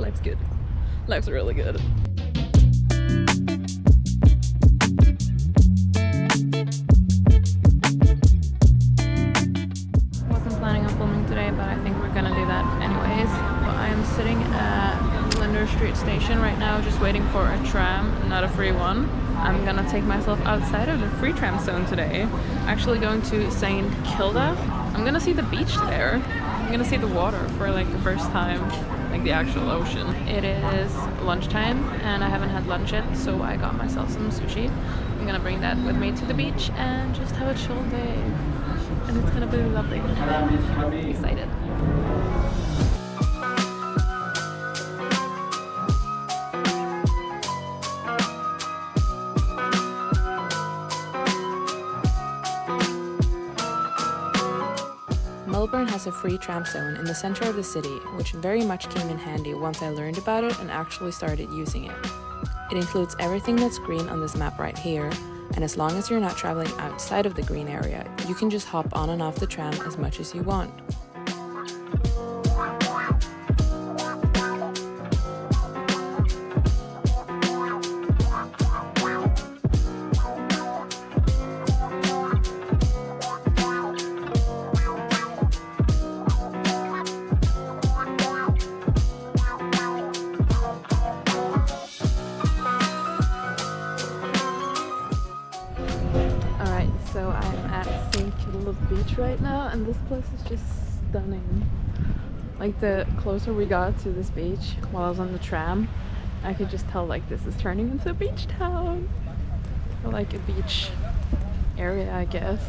life's good. Life's really good. Wasn't planning on filming today, but I think we're gonna do that anyways. I am sitting at Flinders Street Station right now, just waiting for a tram, not a free one. I'm gonna take myself outside of the free tram zone today. Actually going to St. Kilda. I'm gonna see the beach there. I'm gonna see the water for like the first time, like the actual ocean. It is lunchtime and I haven't had lunch yet, so I got myself some sushi. I'm gonna bring that with me to the beach and just have a chill day. And it's gonna be lovely. I'm excited. Melbourne has a free tram zone in the center of the city, which very much came in handy once I learned about it and actually started using it. It includes everything that's green on this map right here, and as long as you're not traveling outside of the green area, you can just hop on and off the tram as much as you want. So I'm at St. Kilda Beach right now, and this place is just stunning. Like, the closer we got to this beach while I was on the tram, I could just tell like this is turning into a beach town. Or like a beach area, I guess.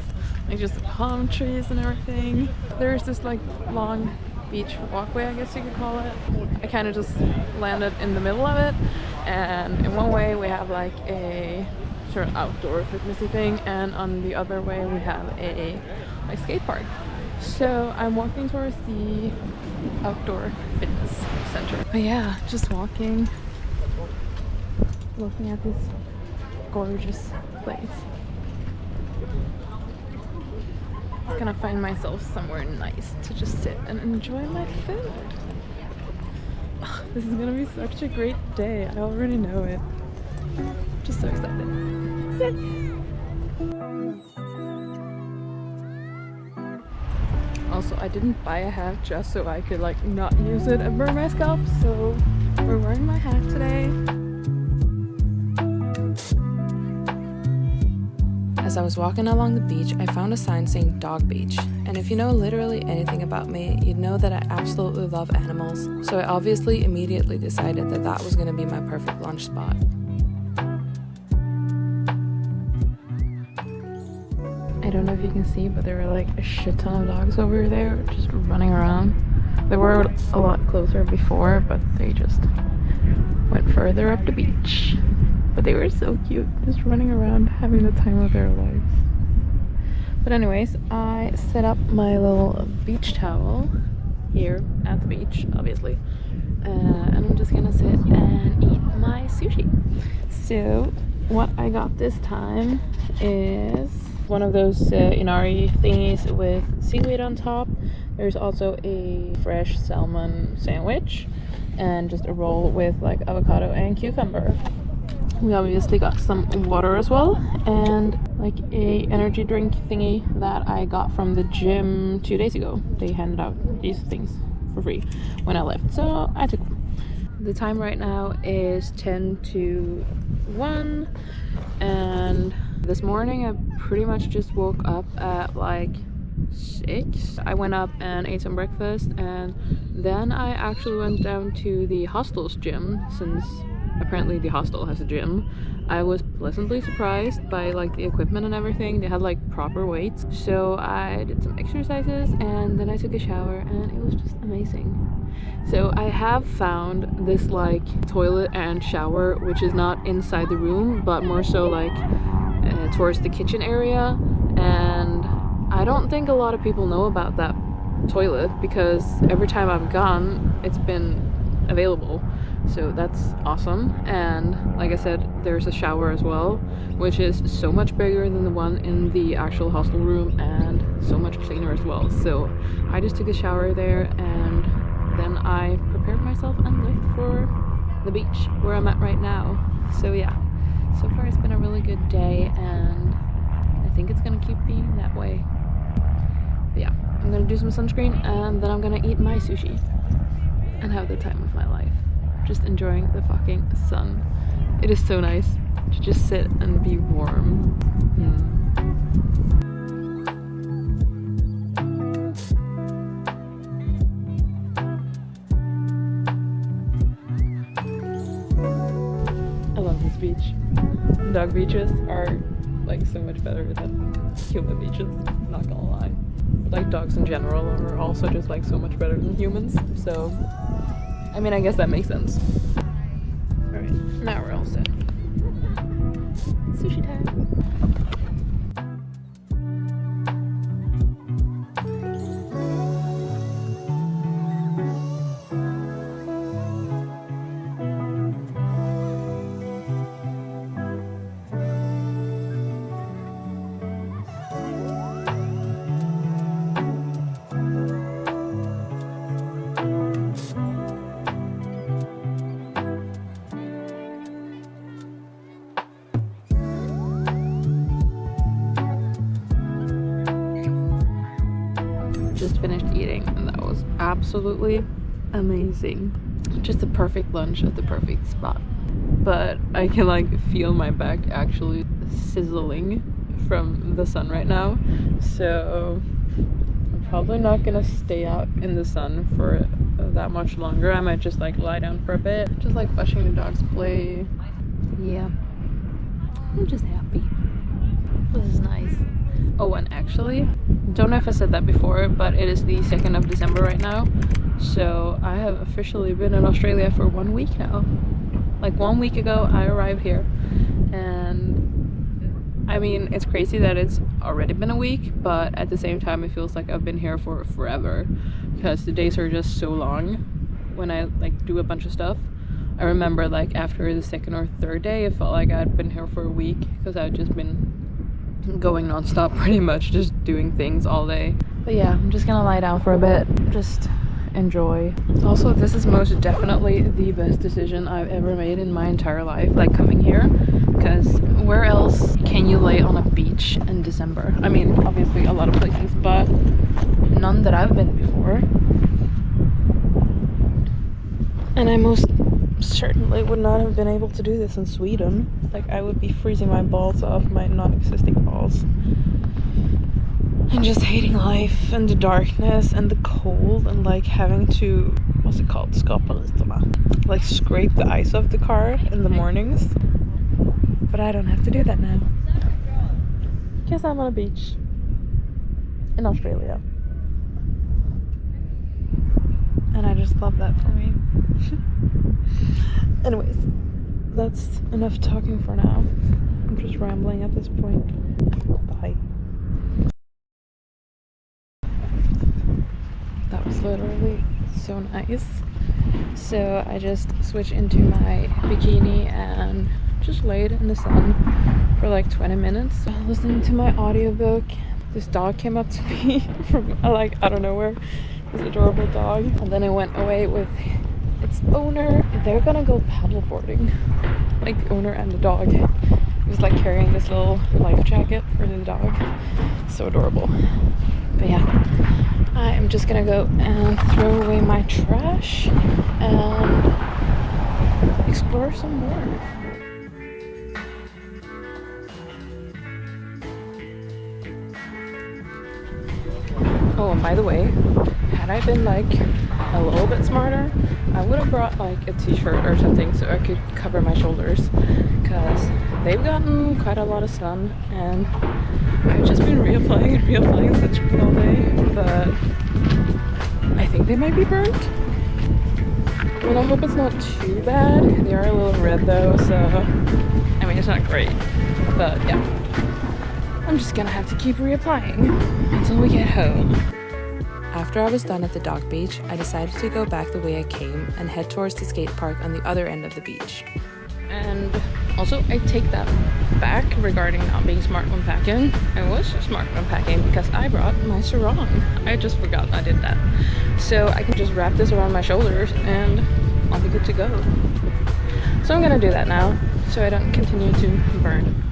Like just palm trees and everything. There's this like long beach walkway, I guess you could call it. I kind of just landed in the middle of it, and in one way we have like a sort of outdoor fitnessy thing, and on the other way we have a skate park. So I'm walking towards the outdoor fitness center. But yeah, just walking, looking at this gorgeous place. I'm gonna find myself somewhere nice to just sit and enjoy my food. Oh, this is gonna be such a great day. I already know it. Just so excited. Yay. Also, I didn't buy a hat just so I could like not use it and burn my scalp, so we're wearing my hat today. As I was walking along the beach, I found a sign saying Dog Beach. And if you know literally anything about me, you'd know that I absolutely love animals. So I obviously immediately decided that that was going to be my perfect lunch spot. I don't know if you can see, but there were like a shit ton of dogs over there just running around. They were a lot closer before, but they just went further up the beach. But they were so cute, just running around, having the time of their lives. But anyways, I set up my little beach towel here at the beach, obviously. And I'm just gonna sit and eat my sushi. So what I got this time is one of those inari thingies with seaweed on top. There's also a fresh salmon sandwich and just a roll with like avocado and cucumber. We obviously got some water as well, and like a energy drink thingy that I got from the gym 2 days ago. They handed out these things for free when I left, so I took them. The time right now is 10 to 1, and this morning I pretty much just woke up at like 6. I went up and ate some breakfast, and then I actually went down to the hostel's gym, since apparently the hostel has a gym. I was pleasantly surprised by like the equipment and everything. They had like proper weights. So I did some exercises and then I took a shower, and it was just amazing. So I have found this like toilet and shower, which is not inside the room, but more so like towards the kitchen area. And I don't think a lot of people know about that toilet, because every time I've gone, it's been available. So that's awesome. And like I said, there's a shower as well, which is so much bigger than the one in the actual hostel room and so much cleaner as well. So I just took a shower there, and then I prepared myself and left for the beach where I'm at right now. So yeah, so far it's been a really good day, and I think it's gonna keep being that way. But yeah, I'm gonna do some sunscreen, and then I'm gonna eat my sushi and have the time of my life, just enjoying the fucking sun. It is so nice to just sit and be warm. I love this beach. Dog beaches are like so much better than human beaches, not gonna lie. But like dogs in general are also just like so much better than humans, so I mean, I guess that makes sense. Alright, now we're all set. Sushi time. Just finished eating, and that was absolutely amazing. Just the perfect lunch at the perfect spot. But I can like feel my back actually sizzling from the sun right now, so I'm probably not gonna stay out in the sun for that much longer. I might just like lie down for a bit, just like watching the dogs play. Yeah, I'm just happy. This is nice. Oh, and actually, don't know if I said that before, but it is the 2nd of December right now, so I have officially been in Australia for 1 week now. Like 1 week ago I arrived here, and I mean, it's crazy that it's already been a week, but at the same time it feels like I've been here for forever, because the days are just so long when I like do a bunch of stuff. I remember like after the 2nd or 3rd day it felt like I'd been here for a week, because I've just been going non-stop pretty much, just doing things all day. But yeah, I'm just gonna lie down for a bit, just enjoy. Also, this is most definitely the best decision I've ever made in my entire life, like coming here, because where else can you lay on a beach in December? I mean, obviously a lot of places, but none that I've been before. And I most certainly would not have been able to do this in Sweden. Like, I would be freezing my balls off, my non-existing balls, and just hating life and the darkness and the cold, and like having to, what's it called, like scrape the ice off the car in the mornings. But I don't have to do that now, because I'm on a beach in Australia, and I just love that for me. Anyways, that's enough talking for now. I'm just rambling at this point. Bye. That was literally so nice. So I just switched into my bikini and just laid in the sun for like 20 minutes listening to my audiobook. This dog came up to me from like out of nowhere. This adorable dog, and then it went away with its owner. They're gonna go paddleboarding, like the owner and the dog. He was like carrying this little life jacket for the dog. So adorable. But yeah, I'm just gonna go and throw away my trash and explore some more. Oh, and by the way, had I been like a little bit smarter, I would have brought like a t-shirt or something so I could cover my shoulders, because they've gotten quite a lot of sun, and I've just been reapplying sunscreen all day, but I think they might be burnt. I mean, I hope it's not too bad. They are a little red though, so I mean, it's not great, but yeah, I'm just gonna have to keep reapplying until we get home. After I was done at the dog beach, I decided to go back the way I came and head towards the skate park on the other end of the beach. And Also, I take that back regarding not being smart when packing. I was smart when packing because I brought my sarong. I just forgot I did that. So I can just wrap this around my shoulders and I'll be good to go. So I'm gonna do that now so I don't continue to burn.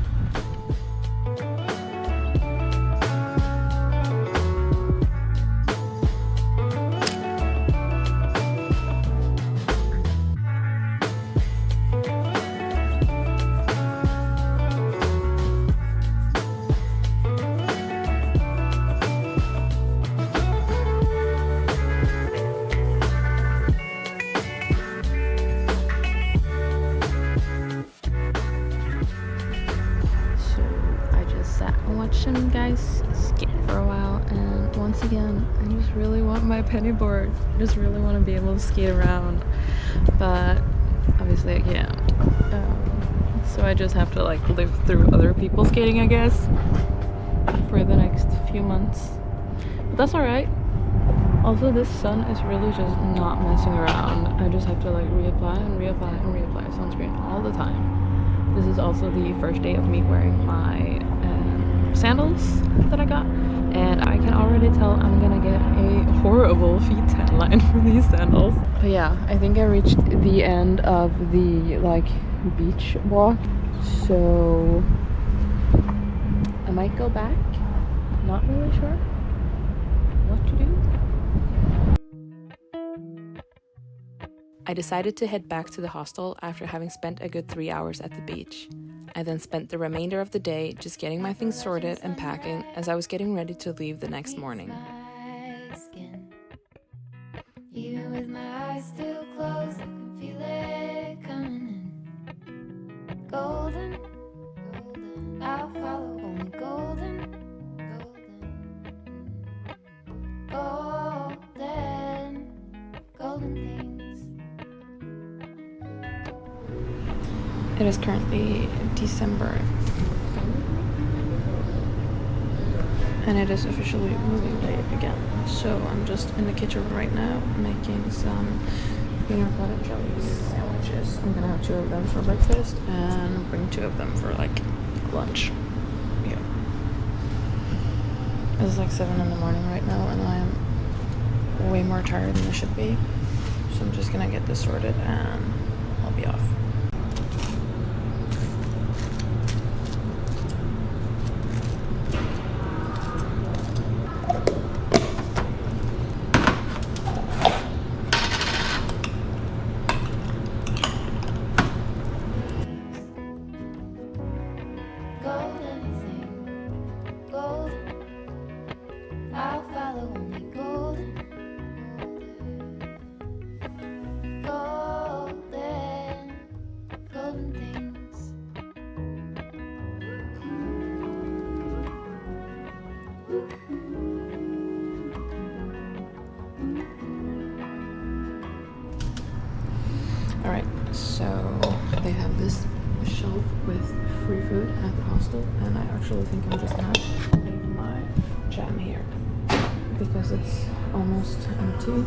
Watching guys skate for a while, and once again I just really want my penny board. I just really want to be able to skate around, but obviously I can't. So I just have to like live through other people skating, I guess, for the next few months, but that's all right. Also, this sun is really just not messing around. I just have to like reapply and reapply and reapply sunscreen all the time. This is also the first day of me wearing my sandals that I got, and I can already tell I'm gonna get a horrible feet tan line from these sandals. But yeah, I think I reached the end of the like beach walk, so I might go back. Not really sure what to do. I decided to head back to the hostel after having spent a good 3 hours at the beach. I then spent the remainder of the day just getting my things sorted and packing as I was getting ready to leave the next morning. Even with my eyes still closed, I can feel it coming in. Golden, golden, I'll follow only golden, golden, golden, golden things. It is currently December, and it is officially really late again. So I'm just in the kitchen right now making some peanut butter jelly sandwiches. I'm gonna have 2 of them for breakfast and bring 2 of them for like lunch. Yeah. It's like 7 in the morning right now, and I am way more tired than I should be. So I'm just gonna get this sorted and I'll be off. Alright, so they have this shelf with free food at the hostel, and I actually think I'm just gonna leave my jam here because it's almost empty.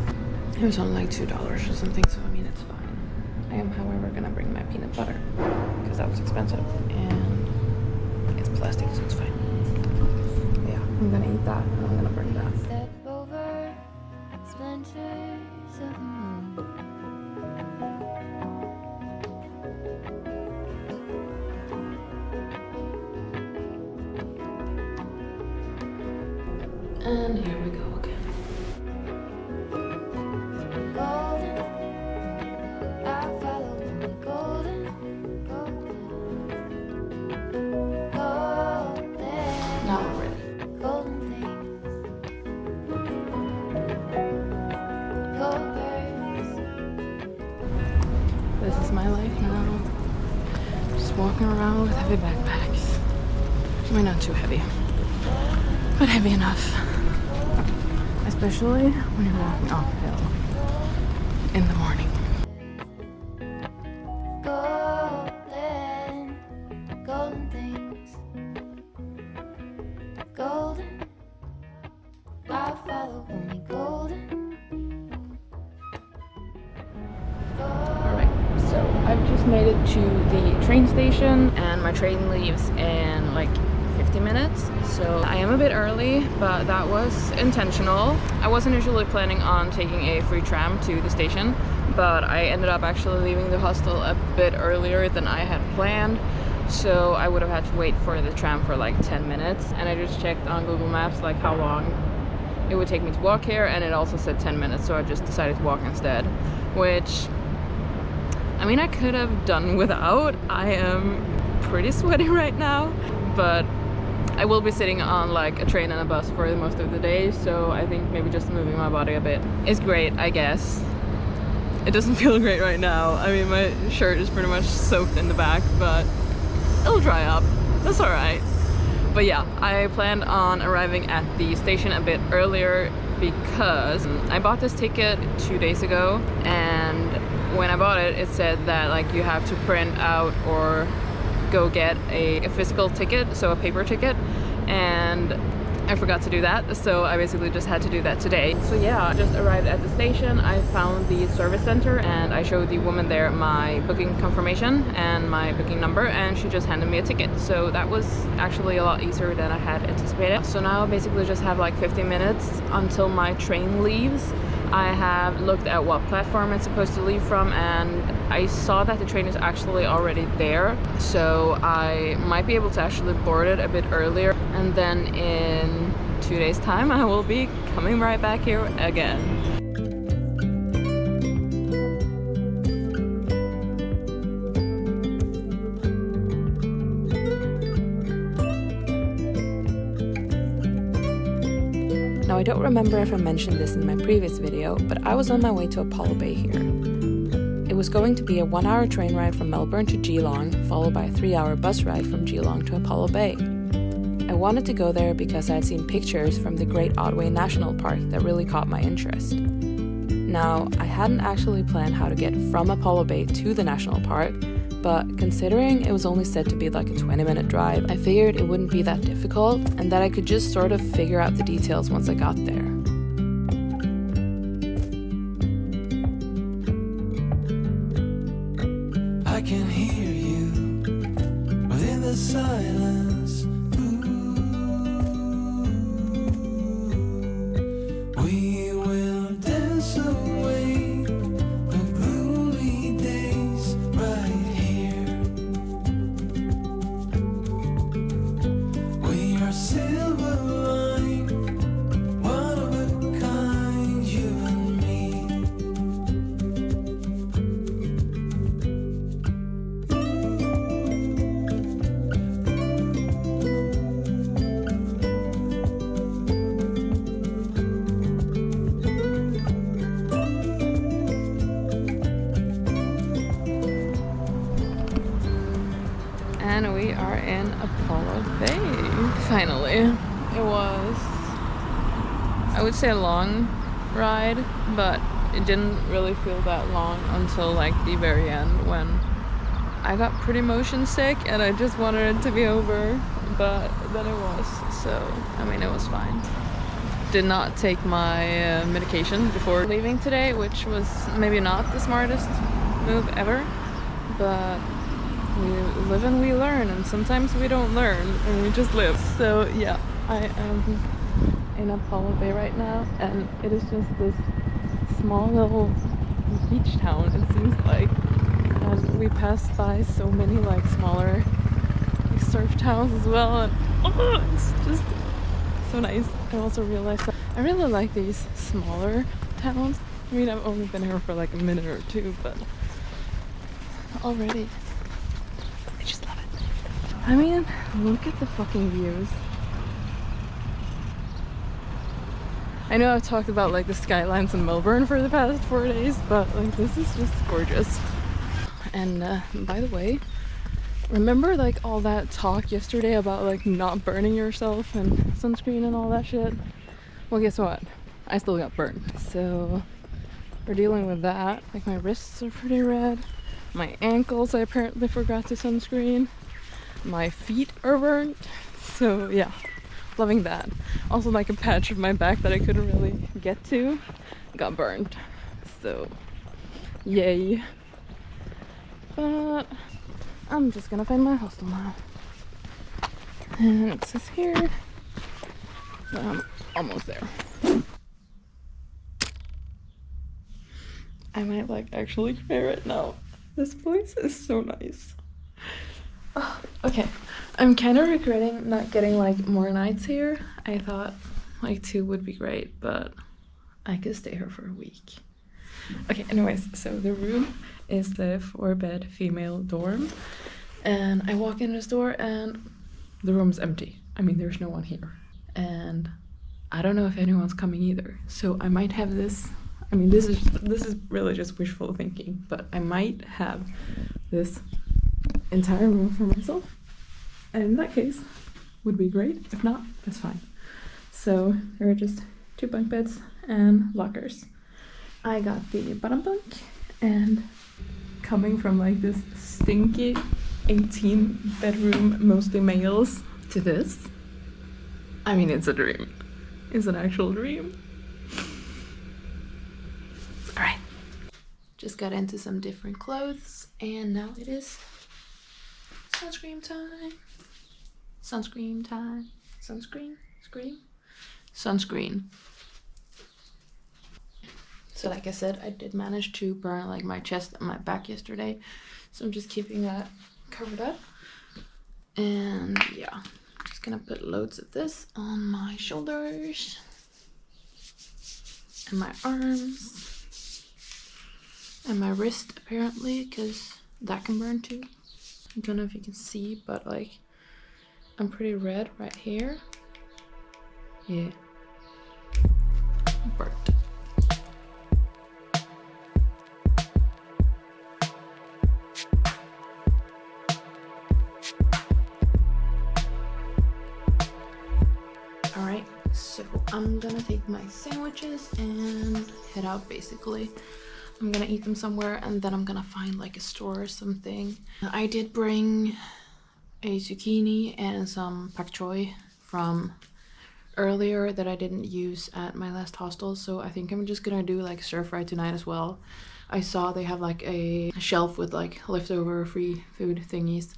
It was only like $2 or something, so I mean it's fine. I am, however, gonna bring my peanut butter because that was expensive, and it's plastic, so it's fine. But yeah, I'm gonna eat that, and I'm gonna bring that. Step over splinters of the moon. And here we go again. Golden, I'll follow only golden, golden, golden. Now we're ready. Golden things, gold birds. This is my life now. Just walking around with heavy backpacks. I mean, not too heavy, but heavy enough. Especially when you're walking uphill in the morning. Golden, golden things, golden, I'll follow only golden. Alright, so I've just made it to the train station and my train leaves in like 50 minutes. So I am a bit early, but that was intentional. I wasn't usually planning on taking a free tram to the station, but I ended up actually leaving the hostel a bit earlier than I had planned. So I would have had to wait for the tram for like 10 minutes. And I just checked on Google Maps like how long it would take me to walk here, and it also said 10 minutes. So I just decided to walk instead, which I mean, I could have done without. I am pretty sweaty right now, but I will be sitting on like a train and a bus for the most of the day, so I think maybe just moving my body a bit is great, I guess. It doesn't feel great right now. I mean, my shirt is pretty much soaked in the back, but it'll dry up. That's alright. But yeah, I planned on arriving at the station a bit earlier because I bought this ticket 2 days ago, and when I bought it, it said that like you have to print out or go get a physical ticket, so a paper ticket, and I forgot to do that, so I basically just had to do that today. So yeah, I just arrived at the station. I found the service center and I showed the woman there my booking confirmation and my booking number, and she just handed me a ticket. So that was actually a lot easier than I had anticipated. So now I basically just have like 50 minutes until my train leaves. I have looked at what platform it's supposed to leave from, and I saw that the train is actually already there, so I might be able to actually board it a bit earlier, and then in 2 days time I will be coming right back here again. Now, I don't remember if I mentioned this in my previous video, but I was on my way to Apollo Bay here. It was going to be a 1-hour train ride from Melbourne to Geelong, followed by a 3-hour bus ride from Geelong to Apollo Bay. I wanted to go there because I had seen pictures from the Great Otway National Park that really caught my interest. Now, I hadn't actually planned how to get from Apollo Bay to the national park, but considering it was only said to be like a 20-minute drive, I figured it wouldn't be that difficult and that I could just sort of figure out the details once I got there. I can hear you within the silence. We will dance away the gloomy days right here. We are silver line, one of a kind, you and me. And we are in Apollo Bay. Finally. It was, I would say, a long ride, but it didn't really feel that long until like the very end, when I got pretty motion sick and I just wanted it to be over, but then it was. So, I mean, it was fine. Did not take my medication before leaving today, which was maybe not the smartest move ever, but we live and we learn, and sometimes we don't learn and we just live. So yeah, I am in Apollo Bay right now, and it is just this small little beach town, it seems like. And we passed by so many like smaller like, surf towns as well, and it's just so nice. I also realized that I really like these smaller towns. I mean, I've only been here for like a minute or two, but already I just love it. I mean, look at the fucking views. I know I've talked about like the skylines in Melbourne for the past 4 days, but like this is just gorgeous. And by the way, remember like all that talk yesterday about like not burning yourself and sunscreen and all that shit? Well, guess what? I still got burned. So we're dealing with that. Like my wrists are pretty red. My ankles I apparently forgot to sunscreen. My feet are burnt. So yeah, loving that. Also like a patch of my back that I couldn't really get to got burned. So yay. But I'm just gonna find my hostel now. And it says here that I'm almost there. I might like actually cry right now. This place is so nice. Oh, okay, I'm kind of regretting not getting like more nights here. I thought like 2 would be great, but I could stay here for a week. Okay, anyways, so the room is the 4-bed female dorm, and I walk in this door and the room's empty. I mean, there's no one here, and I don't know if anyone's coming either. So I might have this. I mean, this is really just wishful thinking, but I might have this entire room for myself, and in that case, would be great. If not, that's fine. So there are just 2 bunk beds and lockers. I got the bottom bunk, and coming from like this stinky 18-bedroom, mostly males, to this, I mean, it's a dream. It's an actual dream. All right, just got into some different clothes, and now it is sunscreen time. Sunscreen time. Sunscreen? Screen? Sunscreen. So like I said, I did manage to burn like my chest and my back yesterday. So I'm just keeping that covered up. And yeah, just gonna put loads of this on my shoulders and my arms and my wrist apparently, because that can burn too. I don't know if you can see, but like I'm pretty red right here. Yeah. Burnt. Alright, so I'm gonna take my sandwiches and head out basically. I'm gonna eat them somewhere and then I'm gonna find like a store or something. I did bring a zucchini and some pak choi from earlier that I didn't use at my last hostel, so I think I'm just gonna do like stir fry tonight as well. I saw they have like a shelf with like leftover free food thingies,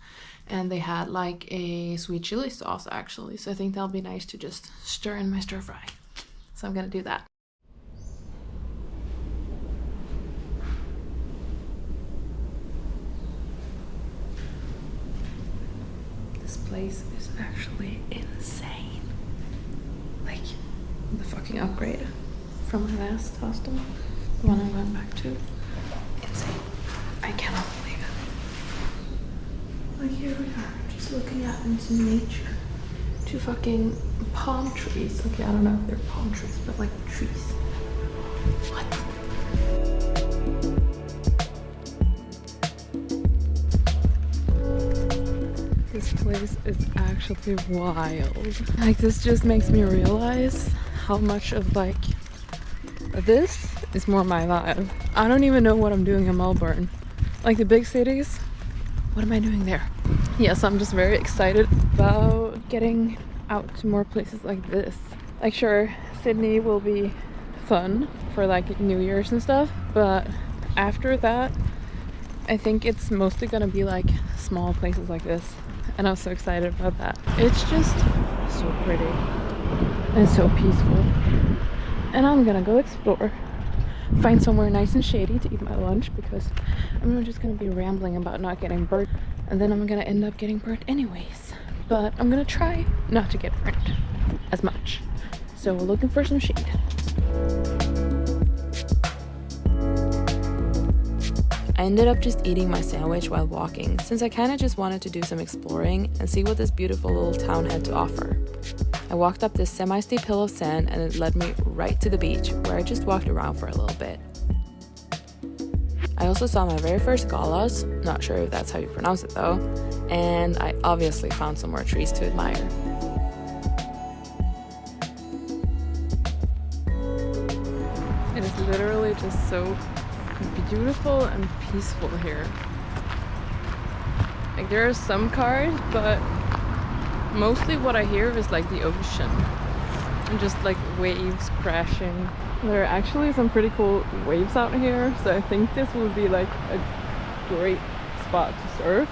and they had like a sweet chili sauce actually, so I think that'll be nice to just stir in my stir fry. So I'm gonna do that. This place is actually insane. Like the fucking upgrade from my last hostel, the one I'm going back to. Insane. I cannot believe it. Like here we are, just looking out into nature. 2 fucking palm trees. Okay, I don't know if they're palm trees, but like trees. What? This place is actually wild. Like this just makes me realize how much of like this is more my vibe. I don't even know what I'm doing in Melbourne. Like the big cities, what am I doing there? Yeah, so I'm just very excited about getting out to more places like this. Like sure, Sydney will be fun for like New Year's and stuff, but after that, I think it's mostly gonna be like small places like this. And I'm so excited about that. It's just so pretty and so peaceful. And I'm gonna go explore. Find somewhere nice and shady to eat my lunch, because I'm not just gonna be rambling about not getting burnt, and then I'm gonna end up getting burnt anyways. But I'm gonna try not to get burnt as much. So we're looking for some shade. I ended up just eating my sandwich while walking, since I kind of just wanted to do some exploring and see what this beautiful little town had to offer. I walked up this semi-steep hill of sand and it led me right to the beach, where I just walked around for a little bit. I also saw my very first galas, not sure if that's how you pronounce it though, and I obviously found some more trees to admire. It is literally just so beautiful and peaceful here. Like there are some cars, but mostly what I hear is like the ocean and just like waves crashing. There are actually some pretty cool waves out here, so I think this would be like a great spot to surf.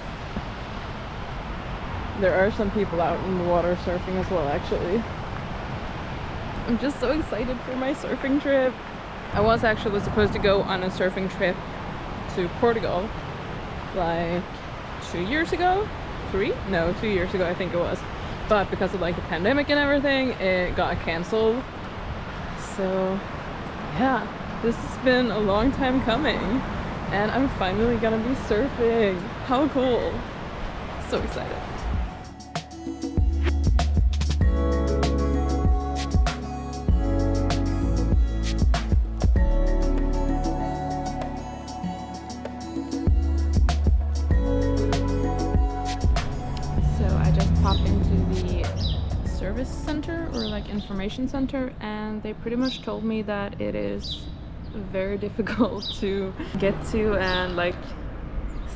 There are some people out in the water surfing as well, actually. I'm just so excited for my surfing trip. I was actually supposed to go on a surfing trip to Portugal like 2 years ago? 3? No, 2 years ago I think it was. But because of like the pandemic and everything, it got cancelled. So yeah, this has been a long time coming. And I'm finally gonna be surfing. How cool. So excited. Service center or like information center, and they pretty much told me that it is very difficult to get to and like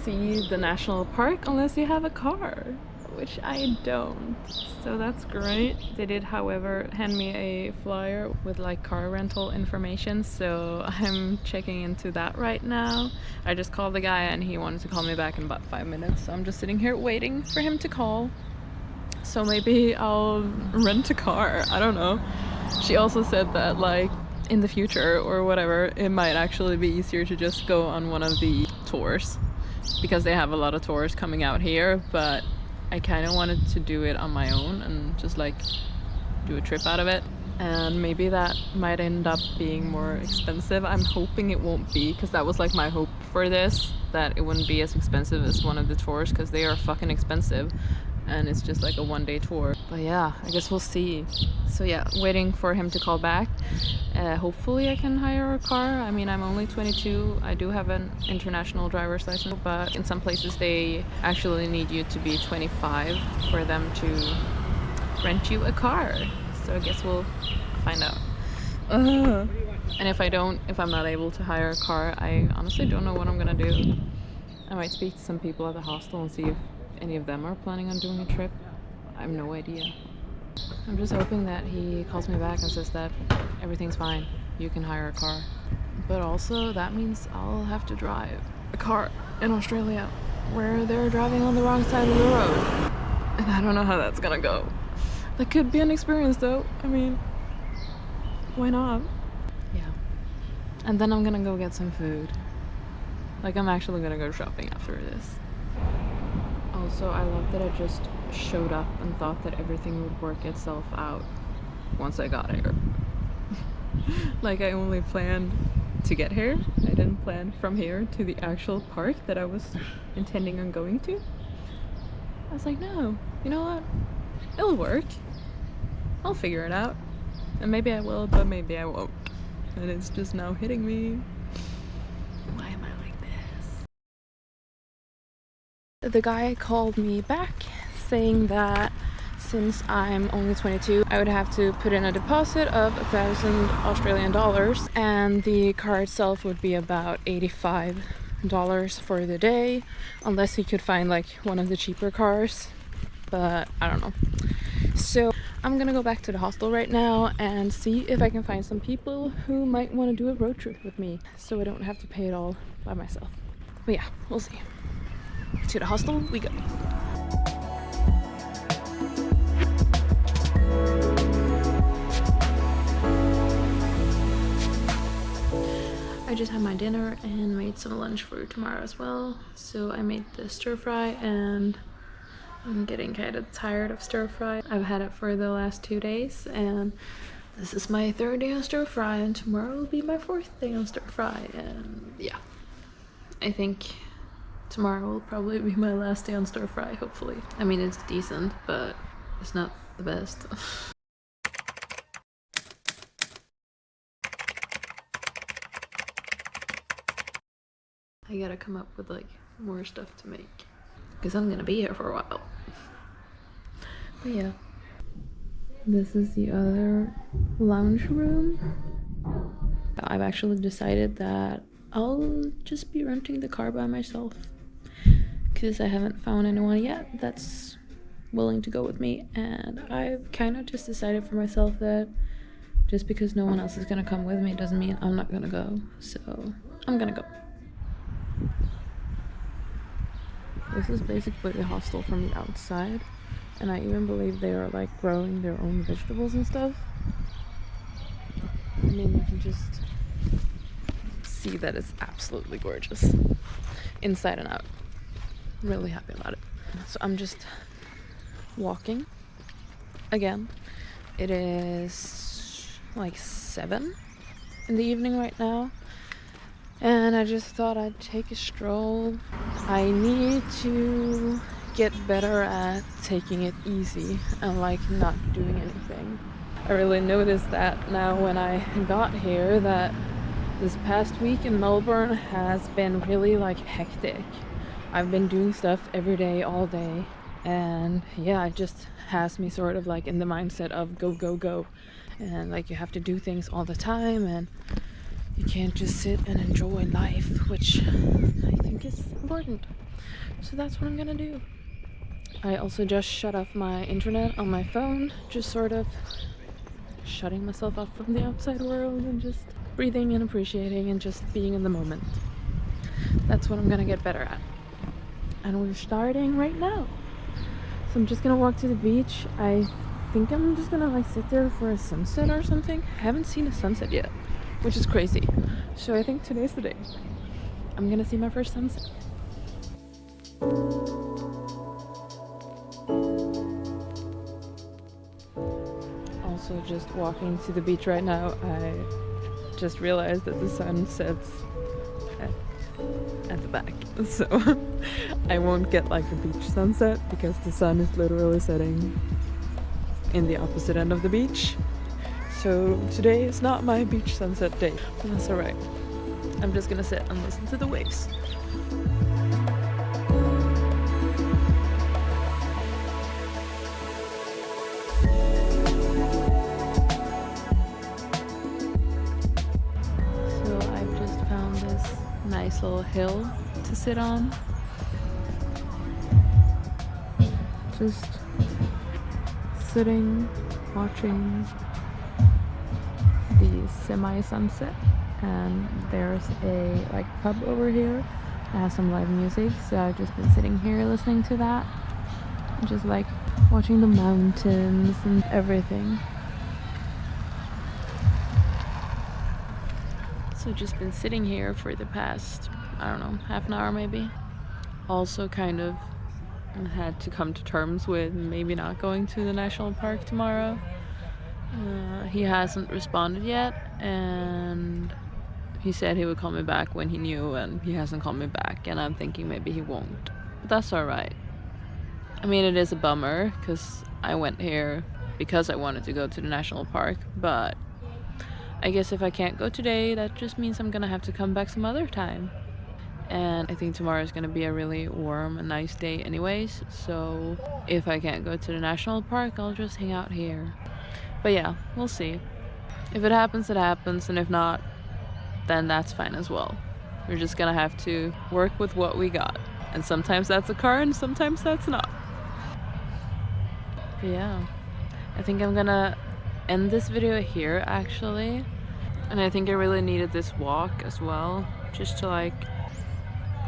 see the national park unless you have a car, which I don't, so that's great. They did however hand me a flyer with like car rental information, so I'm checking into that right now. I just called the guy and he wanted to call me back in about 5 minutes, so I'm just sitting here waiting for him to call. So maybe I'll rent a car, I don't know. She also said that like in the future or whatever, it might actually be easier to just go on one of the tours because they have a lot of tours coming out here, but I kind of wanted to do it on my own and just like do a trip out of it. And maybe that might end up being more expensive. I'm hoping it won't be, because that was like my hope for this, that it wouldn't be as expensive as one of the tours, because they are fucking expensive. And it's just like a one-day tour. But yeah, I guess we'll see. So yeah, waiting for him to call back. Hopefully I can hire a car. I mean, I'm only 22. I do have an international driver's license, but in some places they actually need you to be 25 for them to rent you a car. So I guess we'll find out. And if I'm not able to hire a car, I honestly don't know what I'm gonna do. I might speak to some people at the hostel and see if any of them are planning on doing a trip. I have no idea. I'm just hoping that he calls me back and says that everything's fine, you can hire a car. But also that means I'll have to drive a car in Australia where they're driving on the wrong side of the road. And I don't know how that's gonna go. That could be an experience though. I mean, why not? Yeah. And then I'm gonna go get some food. Like, I'm actually gonna go shopping after this. Also, I love that I just showed up and thought that everything would work itself out once I got here. Like, I only planned to get here. I didn't plan from here to the actual park that I was intending on going to. I was like, no, you know what? It'll work. I'll figure it out. And maybe I will, but maybe I won't. And it's just now hitting me. Why am I like this? The guy called me back saying that since I'm only 22, I would have to put in a deposit of 1,000 Australian dollars, and the car itself would be about $85 for the day, unless he could find like one of the cheaper cars, but I don't know. So I'm gonna go back to the hostel right now and see if I can find some people who might want to do a road trip with me, so I don't have to pay it all by myself. But yeah, we'll see. To the hostel we go. I just had my dinner and made some lunch for tomorrow as well. So I made the stir fry, and I'm getting kind of tired of stir fry. I've had it for the last 2 days, and this is my 3rd day on stir fry, and tomorrow will be my 4th day on stir fry. And yeah, I think tomorrow will probably be my last day on stir fry, hopefully. I mean, it's decent, but it's not the best. I gotta come up with like more stuff to make, because I'm gonna be here for a while. But yeah, this is the other lounge room. I've actually decided that I'll just be renting the car by myself, because I haven't found anyone yet that's willing to go with me, and I've kind of just decided for myself that just because no one else is gonna come with me doesn't mean I'm not gonna go. So I'm gonna go. This is basically the hostel from the outside, and I even believe they are like growing their own vegetables and stuff. I mean, you can just see that it's absolutely gorgeous inside and out. Really happy about it. So I'm just walking again. It is like 7 in the evening right now, and I just thought I'd take a stroll. I need to get better at taking it easy and like not doing anything. I really noticed that now when I got here, that this past week in Melbourne has been really like hectic. I've been doing stuff every day, all day, and yeah, it just has me sort of like in the mindset of go, go, go. And like you have to do things all the time, and you can't just sit and enjoy life, which I think is important. So that's what I'm gonna do. I also just shut off my internet on my phone, just sort of shutting myself off from the outside world and just breathing and appreciating and just being in the moment. That's what I'm gonna get better at. And we're starting right now. So I'm just gonna walk to the beach. I think I'm just gonna like sit there for a sunset or something. I haven't seen a sunset yet, which is crazy. So I think today's the day. I'm gonna see my first sunset. Also just walking to the beach right now, I just realized that the sun sets at the back, so I won't get like a beach sunset because the sun is literally setting in the opposite end of the beach. So today is not my beach sunset day, but that's alright. I'm just gonna sit and listen to the waves. Nice little hill to sit on. Just sitting, watching the semi-sunset, and there's a like pub over here that has some live music, so I've just been sitting here listening to that and just like watching the mountains and everything. So just been sitting here for the past, I don't know, half an hour maybe. Also kind of had to come to terms with maybe not going to the national park tomorrow. He hasn't responded yet, and he said he would call me back when he knew, and he hasn't called me back, and I'm thinking maybe he won't. But that's alright. I mean, it is a bummer because I went here because I wanted to go to the national park, but I guess if I can't go today, that just means I'm gonna have to come back some other time. And I think tomorrow is gonna be a really warm and nice day anyways, so if I can't go to the national park, I'll just hang out here. But yeah, we'll see. If it happens, it happens, and if not, then that's fine as well. We're just gonna have to work with what we got. And sometimes that's a car and sometimes that's not. But yeah, I think I'm gonna end this video here actually. And I think I really needed this walk as well, just to like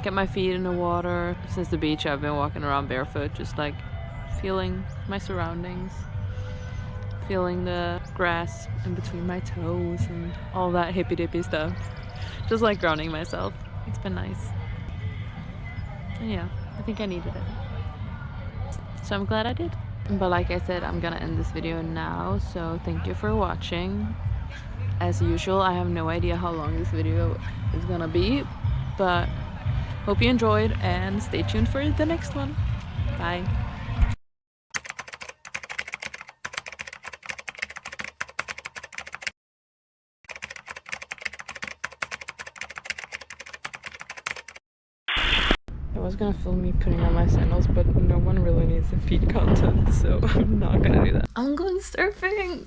get my feet in the water. Since the beach I've been walking around barefoot, just like feeling my surroundings, feeling the grass in between my toes and all that hippy dippy stuff, just like grounding myself. It's been nice, and yeah, I think I needed it, so I'm glad I did. But like I said, I'm gonna end this video now, so thank you for watching. As usual, I have no idea how long this video is gonna be, but hope you enjoyed and stay tuned for the next one. Bye. I was gonna film me putting on my sandals, but no one really needs the feet content, so I'm not gonna do that. I'm going surfing!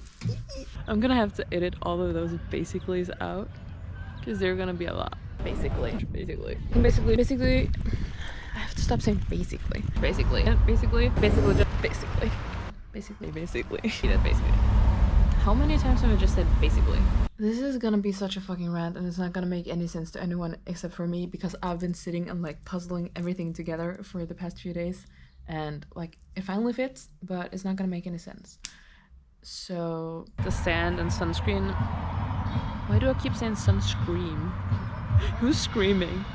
I'm gonna have to edit all of those basicallys out, because they're gonna be a lot. Basically. I have to stop saying basically. Basically. How many times have I just said basically? This is gonna be such a fucking rant and it's not gonna make any sense to anyone except for me because I've been sitting and like puzzling everything together for the past few days and like it finally fits, but it's not gonna make any sense. So the sand and sunscreen. Why do I keep saying sunscreen? Who's screaming?